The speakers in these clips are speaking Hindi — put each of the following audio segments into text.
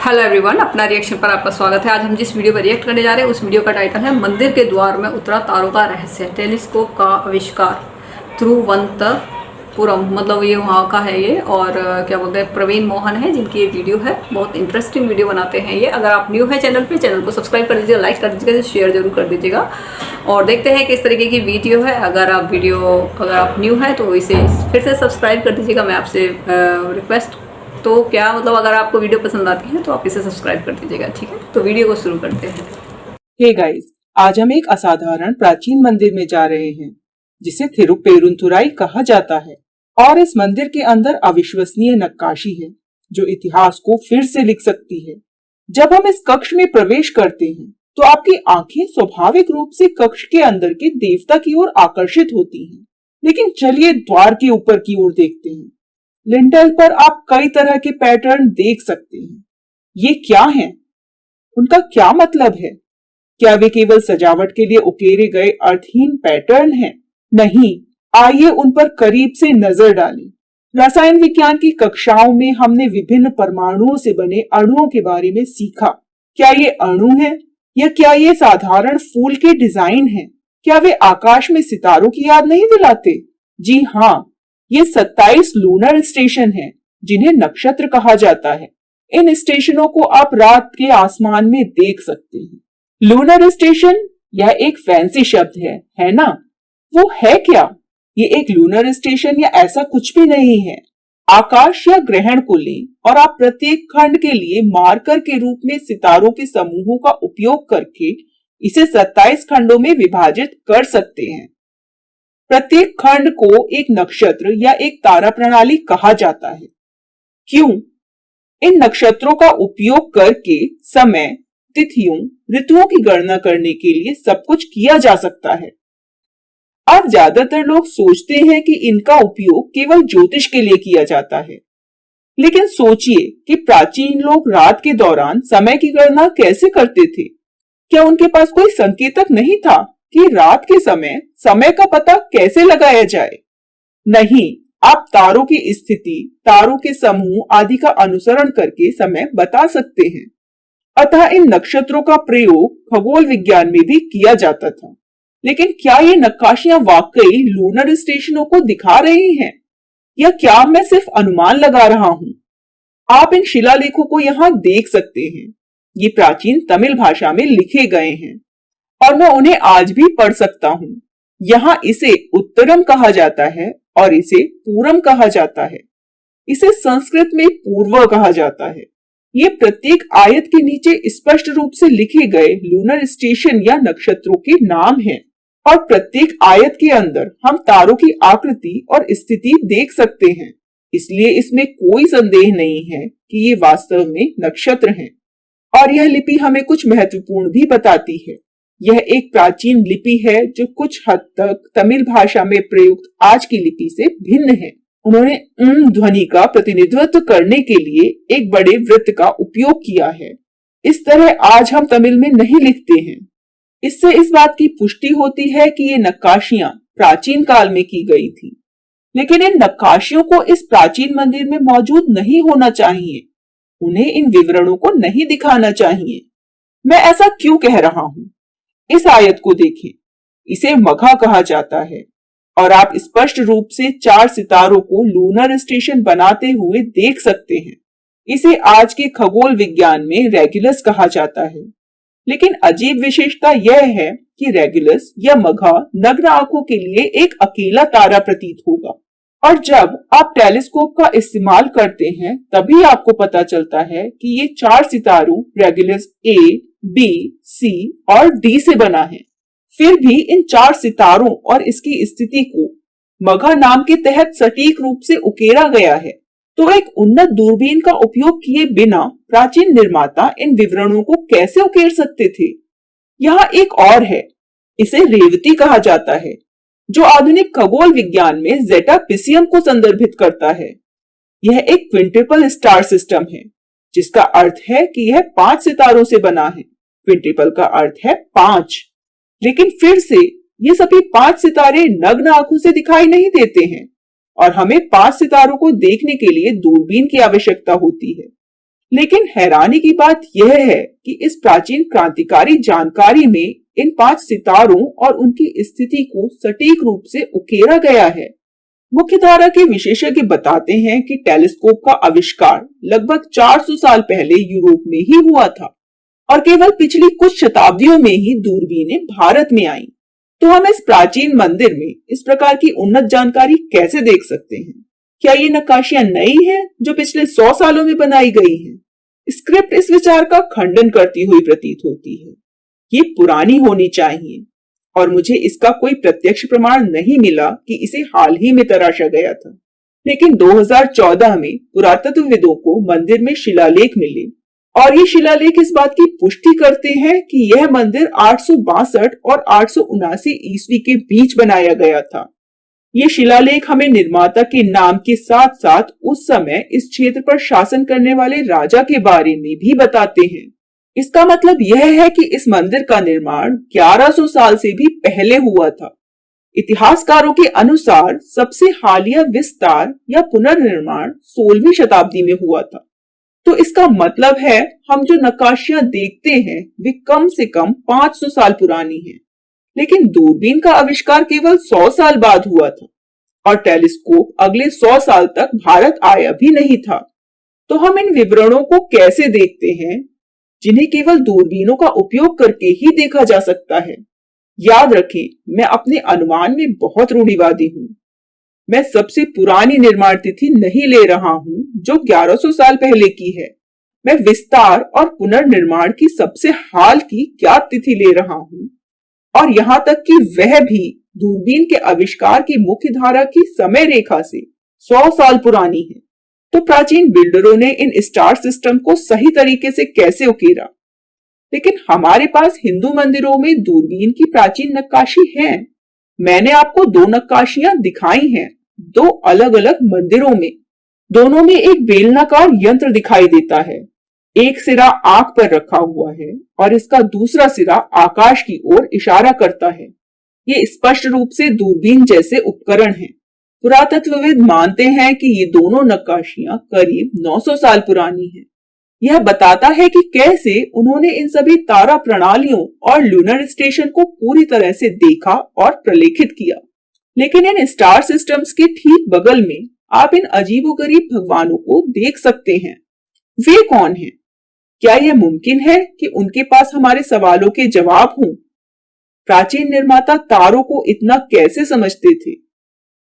हेलो एवरीवन, अपना रिएक्शन पर आपका स्वागत है। आज हम जिस वीडियो पर रिएक्ट करने जा रहे हैं उस वीडियो का टाइटल है मंदिर के द्वार में उतरा तारों का रहस्य, टेलीस्कोप का आविष्कार तिरुवनंतपुरम। मतलब ये वहाँ का है ये। और क्या बोलते हैं, प्रवीण मोहन है जिनकी ये वीडियो है। बहुत इंटरेस्टिंग वीडियो बनाते हैं ये। अगर आप न्यू है चैनल को सब्सक्राइब कर दीजिएगा, लाइक कर दीजिएगा, शेयर जरूर कर दीजिएगा। और देखते हैं किस तरीके की वीडियो है। अगर आप न्यू है तो इसे फिर से सब्सक्राइब कर दीजिएगा, मैं आपसे रिक्वेस्ट। तो क्या मतलब, अगर आपको वीडियो पसंद आती है तो आप इसे सब्सक्राइब कर दीजिएगा, ठीक है। तो वीडियो को शुरू करते हैं। हे गाइस, आज हम एक असाधारण प्राचीन मंदिर में जा रहे हैं जिसे थिरुपेरुंथुराई कहा जाता है। और इस मंदिर के अंदर अविश्वसनीय नक्काशी है जो इतिहास को फिर से लिख सकती है। जब हम इस कक्ष में प्रवेश करते हैं तो आपकी आंखें स्वाभाविक रूप से कक्ष के अंदर के देवता की ओर आकर्षित होती हैं। लेकिन चलिए द्वार के ऊपर की ओर देखते हैं। लिंटल पर आप कई तरह के पैटर्न देख सकते हैं। ये क्या हैं? उनका क्या मतलब है? क्या वे केवल सजावट के लिए उकेरे गए अर्थहीन पैटर्न हैं? नहीं, आइए उन पर करीब से नजर डालें। रसायन विज्ञान की कक्षाओं में हमने विभिन्न परमाणुओं से बने अणुओं के बारे में सीखा। क्या ये अणु हैं या क्या ये साधारण फूल के डिजाइन हैं? क्या वे आकाश में सितारों की याद नहीं दिलाते? जी हाँ, ये 27 लूनर स्टेशन हैं जिन्हें नक्षत्र कहा जाता है। इन स्टेशनों को आप रात के आसमान में देख सकते हैं। लूनर स्टेशन यह एक फैंसी शब्द है ना? वो है क्या? ये एक लूनर स्टेशन या ऐसा कुछ भी नहीं है। आकाश या ग्रहण को लें और आप प्रत्येक खंड के लिए मार्कर के रूप में सितारों के समूहों का उपयोग करके इसे 27 खंडों में विभाजित कर सकते हैं। प्रत्येक खंड को एक नक्षत्र या एक तारा प्रणाली कहा जाता है। क्यों? इन नक्षत्रों का उपयोग करके समय, तिथियों, ऋतुओं की गणना करने के लिए सब कुछ किया जा सकता है। अब ज्यादातर लोग सोचते हैं कि इनका उपयोग केवल ज्योतिष के लिए किया जाता है। लेकिन सोचिए कि प्राचीन लोग रात के दौरान समय की गणना कैसे करते थे? क्या उनके पास कोई संकेतक नहीं था कि रात के समय का पता कैसे लगाया जाए? नहीं, आप तारों की स्थिति, तारों के समूह आदि का अनुसरण करके समय बता सकते हैं। अतः इन नक्षत्रों का प्रयोग खगोल विज्ञान में भी किया जाता था। लेकिन क्या ये नक्काशियां वाकई लूनर स्टेशनों को दिखा रही हैं? या क्या मैं सिर्फ अनुमान लगा रहा हूं? आप इन शिलालेखों को यहाँ देख सकते हैं। ये प्राचीन तमिल भाषा में लिखे गए हैं और मैं उन्हें आज भी पढ़ सकता हूँ। यहाँ इसे उत्तरम कहा जाता है और इसे पूरम कहा जाता है। इसे संस्कृत में पूर्व कहा जाता है। ये प्रत्येक आयत के नीचे स्पष्ट रूप से लिखे गए लूनर स्टेशन या नक्षत्रों के नाम हैं। और प्रत्येक आयत के अंदर हम तारों की आकृति और स्थिति देख सकते हैं। इसलिए इसमें कोई संदेह नहीं है कि ये वास्तव में नक्षत्र हैं। और यह लिपि हमें कुछ महत्वपूर्ण भी बताती है। यह एक प्राचीन लिपि है जो कुछ हद तक तमिल भाषा में प्रयुक्त आज की लिपि से भिन्न है। उन्होंने ध्वनि का प्रतिनिधित्व करने के लिए एक बड़े वृत्त का उपयोग किया है। इस तरह आज हम तमिल में नहीं लिखते हैं। इससे इस बात की पुष्टि होती है कि ये नक्काशियां प्राचीन काल में की गई थी। लेकिन इन नक्काशियों को इस प्राचीन मंदिर में मौजूद नहीं होना चाहिए। उन्हें इन विवरणों को नहीं दिखाना चाहिए। मैं ऐसा क्यों कह रहा हूँ? इस आयत को देखें। इसे मघा कहा जाता है और आप स्पष्ट रूप से 4 सितारों को लूनर स्टेशन बनाते हुए देख सकते हैं। इसे आज के खगोल विज्ञान में रेगुलस कहा जाता है। लेकिन अजीब विशेषता यह है कि रेगुलस या मघा नग्न आंखों के लिए एक अकेला तारा प्रतीत होगा। और जब आप टेलीस्कोप का इस्तेमाल करते हैं तभी आपको पता चलता है कि ये 4 सितारों रेगुलस A, B, C और D से बना है। फिर भी इन 4 सितारों और इसकी स्थिति को मघा नाम के तहत सटीक रूप से उकेरा गया है। तो एक उन्नत दूरबीन का उपयोग किए बिना प्राचीन निर्माता इन विवरणों को कैसे उकेर सकते थे? यहाँ एक और है। इसे रेवती कहा जाता है जो आधुनिक खगोल विज्ञान में जेटा पिसियम को संदर्भित करता है। यह एक क्विंटुपल स्टार सिस्टम है जिसका अर्थ है कि यह 5 सितारों से बना है। क्विंटुपल का अर्थ है 5। लेकिन फिर से ये सभी 5 सितारे नग्न आंखों से दिखाई नहीं देते हैं और हमें 5 सितारों को देखने के लिए दूरबीन की आवश्यकता होती है। लेकिन हैरानी की बात यह है कि इस प्राचीन क्रांतिकारी जानकारी में इन 5 सितारों और उनकी स्थिति को सटीक रूप से उकेरा गया है। मुख्यधारा के विशेषज्ञ बताते हैं कि टेलीस्कोप का आविष्कार लगभग 400 साल पहले यूरोप में ही हुआ था और केवल पिछली कुछ शताब्दियों में ही दूरबीनें भारत में आईं। तो हम इस प्राचीन मंदिर में इस प्रकार की उन्नत जानकारी कैसे देख सकते हैं? क्या ये नक्काशियां नई हैं जो पिछले 100 सालों में बनाई गई हैं? स्क्रिप्ट इस विचार का खंडन करती हुई प्रतीत होती है। ये पुरानी होनी चाहिए और मुझे इसका कोई प्रत्यक्ष प्रमाण नहीं मिला कि इसे हाल ही में तराशा गया था। लेकिन 2014 में पुरातत्वविदों को मंदिर में शिलालेख मिले और ये शिलालेख इस बात की पुष्टि करते हैं कि यह मंदिर 862 और 879 ईस्वी के बीच बनाया गया था। ये शिलालेख हमें निर्माता के नाम के साथ साथ उस समय इस क्षेत्र पर शासन करने वाले राजा के बारे में भी बताते हैं। इसका मतलब यह है कि इस मंदिर का निर्माण 1100 साल से भी पहले हुआ था। इतिहासकारों के अनुसार सबसे हालिया विस्तार या पुनर्निर्माण 16वीं शताब्दी में हुआ था। तो इसका मतलब है हम जो नक्काशियां देखते हैं वे कम से कम 500 साल पुरानी हैं। लेकिन दूरबीन का आविष्कार केवल 100 साल बाद हुआ था और टेलीस्कोप अगले 100 साल तक भारत आया भी नहीं था। तो हम इन विवरणों को कैसे देखते हैं जिन्हें केवल दूरबीनों का उपयोग करके ही देखा जा सकता है? याद रखें, मैं अपने अनुमान में बहुत रूढ़िवादी हूं। मैं सबसे पुरानी निर्माण तिथि नहीं ले रहा हूं जो 1100 साल पहले की है। मैं विस्तार और पुनर्निर्माण की सबसे हाल की ज्ञात तिथि ले रहा हूं और यहां तक कि वह भी दूरबीन के आविष्कार की मुख्य धारा की समय रेखा से 100 साल पुरानी है। तो प्राचीन बिल्डरों ने इन स्टार सिस्टम को सही तरीके से कैसे उकेरा? लेकिन हमारे पास हिंदू मंदिरों में दूरबीन की प्राचीन नक्काशी है। मैंने आपको 2 नक्काशियां दिखाई हैं, 2 अलग अलग मंदिरों में। दोनों में एक बेलनाकार यंत्र दिखाई देता है। एक सिरा आंख पर रखा हुआ है और इसका दूसरा सिरा आकाश की ओर इशारा करता है। ये स्पष्ट रूप से दूरबीन जैसे उपकरण हैं। पुरातत्वविद मानते हैं कि ये दोनों नक्काशियां करीब 900 साल पुरानी हैं। यह बताता है कि कैसे उन्होंने इन सभी तारा प्रणालियों और लूनर स्टेशन को पूरी तरह से देखा और प्रलेखित किया। लेकिन इन स्टार सिस्टम्स के ठीक बगल में आप इन अजीबोगरीब भगवानों को देख सकते हैं। वे कौन हैं? क्या यह मुमकिन है कि उनके पास हमारे सवालों के जवाब हों? प्राचीन निर्माता तारों को इतना कैसे समझते थे?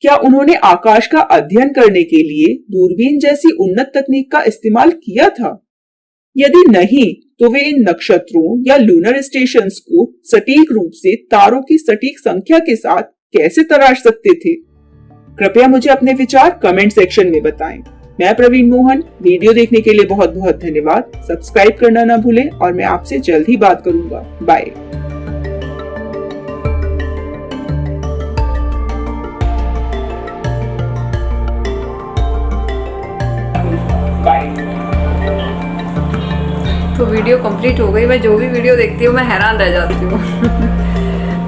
क्या उन्होंने आकाश का अध्ययन करने के लिए दूरबीन जैसी उन्नत तकनीक का इस्तेमाल किया था? यदि नहीं, तो वे इन नक्षत्रों या लूनर स्टेशंस को सटीक रूप से तारों की सटीक संख्या के साथ कैसे तराश सकते थे? कृपया मुझे अपने विचार कमेंट सेक्शन में बताएं। मैं प्रवीण मोहन। वीडियो देखने के लिए बहुत बहुत धन्यवाद। सब्सक्राइब करना ना भूलें और मैं आपसे जल्द ही बात करूंगा। बाय। तो वीडियो कंप्लीट हो गई। मैं जो भी वीडियो देखती हूँ मैं हैरान रह जाती हूँ।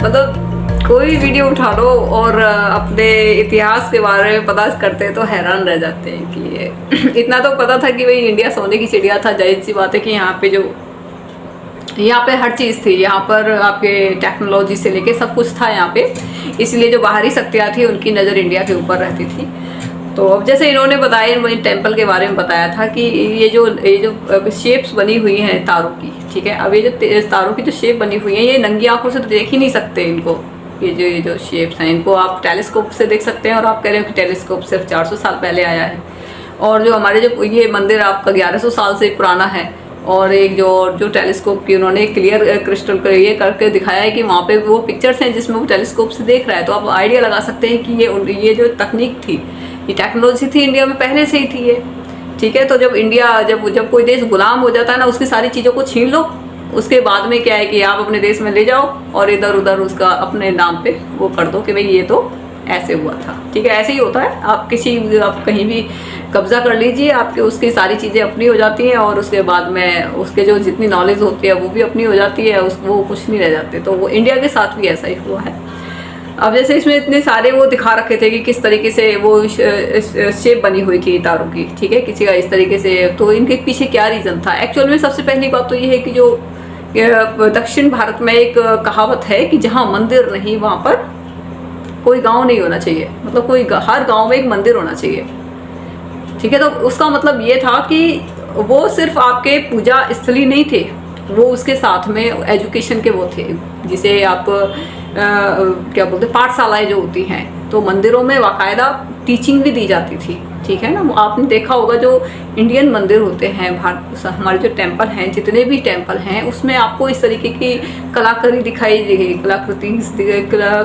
मतलब कोई वीडियो उठा लो और अपने इतिहास के बारे में पता करते हैं तो हैरान रह जाते हैं कि ये इतना तो पता था कि भाई इंडिया सोने की चिड़िया था। जाहिर सी बात है कि यहाँ पे हर चीज़ थी। यहाँ पर आपके टेक्नोलॉजी से लेके सब कुछ था यहाँ पे। इसलिए जो बाहरी शक्तियाँ थी उनकी नज़र इंडिया के ऊपर रहती थी। तो अब जैसे इन्होंने बताया, वही टेम्पल के बारे में बताया था कि ये जो शेप्स बनी हुई हैं तारों की, ठीक है। अब ये जो तारों की जो शेप बनी हुई है ये नंगी आंखों से तो देख ही नहीं सकते इनको। ये जो शेप्स हैं इनको आप टेलीस्कोप से देख सकते हैं और आप कह रहे हो कि टेलीस्कोप सिर्फ 400 साल पहले आया है। और जो हमारे जो ये मंदिर आपका 1100 साल से पुराना है। और एक जो टेलीस्कोप की उन्होंने क्लियर क्रिस्टल कर ये करके दिखाया है कि वहाँ पे वो पिक्चर्स हैं जिसमें वो टेलीस्कोप से देख रहा है। तो आप आइडिया लगा सकते हैं कि ये जो तकनीक थी, ये टेक्नोलॉजी थी, इंडिया में पहले से ही थी ये, ठीक है। तो जब इंडिया जब कोई देश गुलाम हो जाता है ना, उसकी सारी चीज़ों को छीन लो, उसके बाद में क्या है कि आप अपने देश में ले जाओ और इधर उधर उसका अपने नाम पे वो कर दो कि भाई ये तो ऐसे हुआ था, ठीक है। ऐसे ही होता है। आप कहीं भी कब्जा कर लीजिए, आपके उसकी सारी चीज़ें अपनी हो जाती हैं और उसके बाद में उसके जो जितनी नॉलेज होती है वो भी अपनी हो जाती है, वो कुछ नहीं रह जाते। तो वो इंडिया के साथ भी ऐसा ही हुआ है। अब जैसे इसमें इतने सारे वो दिखा रखे थे कि किस तरीके से वो शेप बनी हुई थी तारों की, ठीक है, किसी का इस तरीके से, तो इनके पीछे क्या रीज़न था एक्चुअल में। सबसे पहली बात तो ये है कि जो दक्षिण भारत में एक कहावत है कि जहाँ मंदिर नहीं वहाँ पर कोई गांव नहीं होना चाहिए, मतलब कोई हर गांव में एक मंदिर होना चाहिए, ठीक है। तो उसका मतलब ये था कि वो सिर्फ आपके पूजा स्थली नहीं थे, वो उसके साथ में एजुकेशन के वो थे, जिसे आप क्या बोलते, पाठशालाएं जो होती हैं, तो मंदिरों में बाकायदा टीचिंग भी दी जाती थी, ठीक है ना। आपने देखा होगा जो इंडियन मंदिर होते हैं, भारत हमारे जो टेंपल हैं, जितने भी टेंपल हैं, उसमें आपको इस तरीके की कलाकारी दिखाई देगी,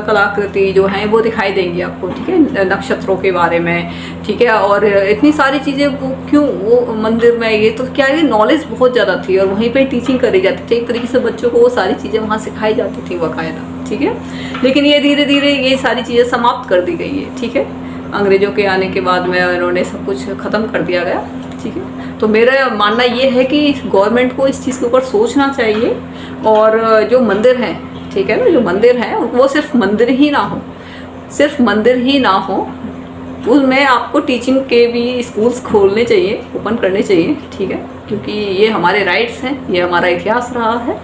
कलाकृति जो हैं वो दिखाई देंगी आपको, ठीक है, नक्षत्रों के बारे में, ठीक है। और इतनी सारी चीज़ें वो क्यों वो मंदिर में, ये तो क्या है, नॉलेज बहुत ज़्यादा थी और वहीं पर टीचिंग करी जाती थी, एक तरीके से बच्चों को वो सारी चीज़ें वहाँ सिखाई जाती थी बाकायदा, ठीक है। लेकिन ये धीरे धीरे ये सारी चीज़ें समाप्त कर दी गई है, ठीक है, अंग्रेज़ों के आने के बाद में इन्होंने सब कुछ ख़त्म कर दिया गया, ठीक है। तो मेरा मानना ये है कि गवर्नमेंट को इस चीज़ के ऊपर सोचना चाहिए, और जो मंदिर हैं, ठीक है ना, जो मंदिर हैं वो सिर्फ मंदिर ही ना हो, सिर्फ मंदिर ही ना हो, उसमें आपको टीचिंग के भी स्कूल्स खोलने चाहिए, ओपन करने चाहिए, ठीक है, क्योंकि ये हमारे राइट्स हैं, ये हमारा इतिहास रहा है।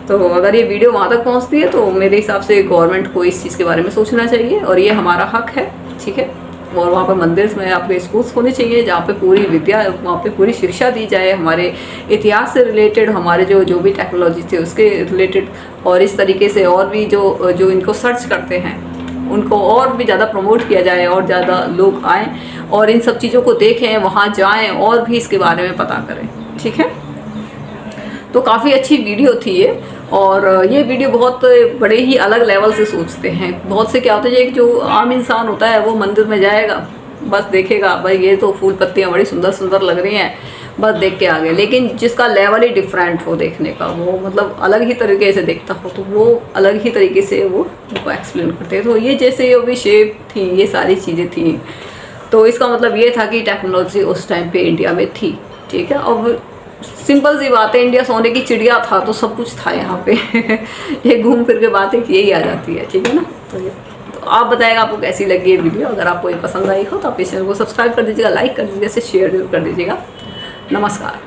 तो अगर ये वीडियो वहाँ तक पहुँचती है तो मेरे हिसाब से गवर्नमेंट को इस चीज़ के बारे में सोचना चाहिए, और ये हमारा हक है, ठीक है। और वहाँ पर मंदिर में आपके स्कूल्स होने चाहिए जहाँ पे पूरी विद्या, वहाँ पे पूरी शिक्षा दी जाए, हमारे इतिहास से रिलेटेड, हमारे जो भी टेक्नोलॉजी थे उसके रिलेटेड, और इस तरीके से और भी जो इनको सर्च करते हैं उनको और भी ज़्यादा प्रमोट किया जाए, और ज़्यादा लोग आएँ और इन सब चीज़ों को देखें, वहाँ जाएँ और भी इसके बारे में पता करें, ठीक है। तो काफ़ी अच्छी वीडियो थी ये, और ये वीडियो बहुत बड़े ही अलग लेवल से सोचते हैं। बहुत से क्या होता है, एक जो आम इंसान होता है वो मंदिर में जाएगा, बस देखेगा भाई ये तो फूल पत्तियाँ बड़ी सुंदर सुंदर लग रही हैं, बस देख के आ गए। लेकिन जिसका लेवल ही डिफरेंट हो देखने का, वो मतलब अलग ही तरीके से देखता हो, तो वो अलग ही तरीके से वो उनको एक्सप्लेन करते हैं। तो ये जैसे ये भी शेप थी, ये सारी चीज़ें थी, तो इसका मतलब ये था कि टेक्नोलॉजी उस टाइम पे इंडिया में थी, ठीक है। अब सिंपल सी बात है, इंडिया सोने की चिड़िया था, तो सब कुछ था यहाँ पे ये घूम फिर के बात एक यही आ जाती है, ठीक है ना। तो आप बताएगा आपको कैसी लगी ये वीडियो। अगर आपको ये पसंद आई हो तो आप इस चैनल को सब्सक्राइब कर दीजिएगा, लाइक कर दीजिएगा, इसे शेयर जरूर कर दीजिएगा। नमस्कार।